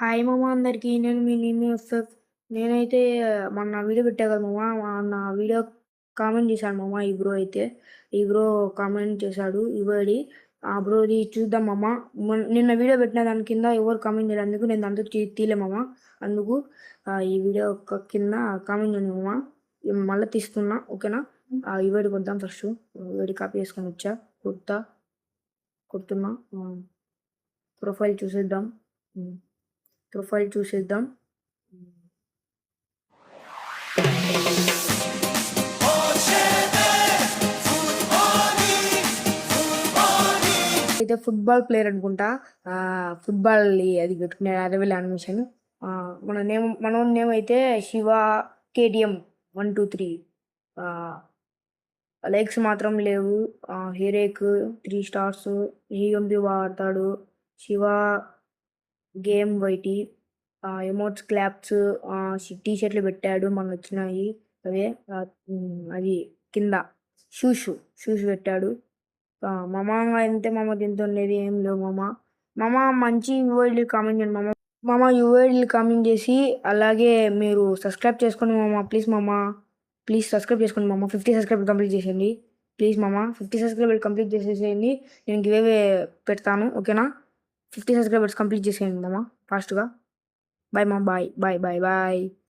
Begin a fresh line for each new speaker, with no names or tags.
Hi మామ అందరికి. నేను మీ నేమ్ ఎఫ్ఎఫ్. నేనైతే మొన్న వీడియో పెట్టా కదా మామ. నా వీడియో కామెంట్ చేశాడు మామ. ఈ బ్రో అయితే ఈ బ్రో కామెంట్ చేశాడు. ఇవ్వడి ఆ బ్రోది చూద్దాం మామ. నిన్న వీడియో పెట్టిన దాని కింద ఎవరు కామెంట్ చేయలేదు, అందుకు నేను దాంతో తీయలే మామ. అందుకు ఈ వీడియో కింద కామెంట్ చేయండి మామ. మళ్ళీ తీస్తున్నా, ఓకేనా? ఇవ్వడి కొద్దాం ఫస్ట్. ఇవ్వడి కాపీ చేసుకొని వచ్చా, కొడుతున్నా. ప్రొఫైల్ చూసేద్దాం. అయితే ఫుట్బాల్ ప్లేయర్ అనుకుంటా. ఫుట్బాల్ అది పెట్టుకునే అరవెల్ యానిమేషన్. మన నేమ్ అయితే శివ కేటిఎం 123. లైక్స్ మాత్రం లేవు. హీరేక్ 3 స్టార్స్. ఈఎంపి వాడతాడు. శివ గేమ్ వైటీ ఎమోట్స్ క్లాప్స్ టీ షర్ట్లు పెట్టాడు, మనకు వచ్చినాయి అవే. అది కింద షూస్ పెట్టాడు. మామ అయితే మామ దీంతో లేదు, ఏం లేవు మామ. మంచి యూఐడీలు కామెంట్ చేయండి మామ. యూఐడీలు కామెంట్ చేసి అలాగే మీరు సబ్స్క్రైబ్ చేసుకోండి మామ. ప్లీజ్ సబ్స్క్రైబ్ చేసుకోండి మామ. 50 సబ్స్క్రైబర్ కంప్లీట్ చేసేయండి ప్లీజ్ మామ. 50 సబ్స్క్రైబర్ కంప్లీట్ చేసేసేయండి. నేను గివేవే పెడతాను, ఓకేనా? 50 సబ్స్క్రైబర్స్ కంప్లీట్ చేసేయండి మామ ఫాస్ట్గా. బాయ్ మామ. బాయ్.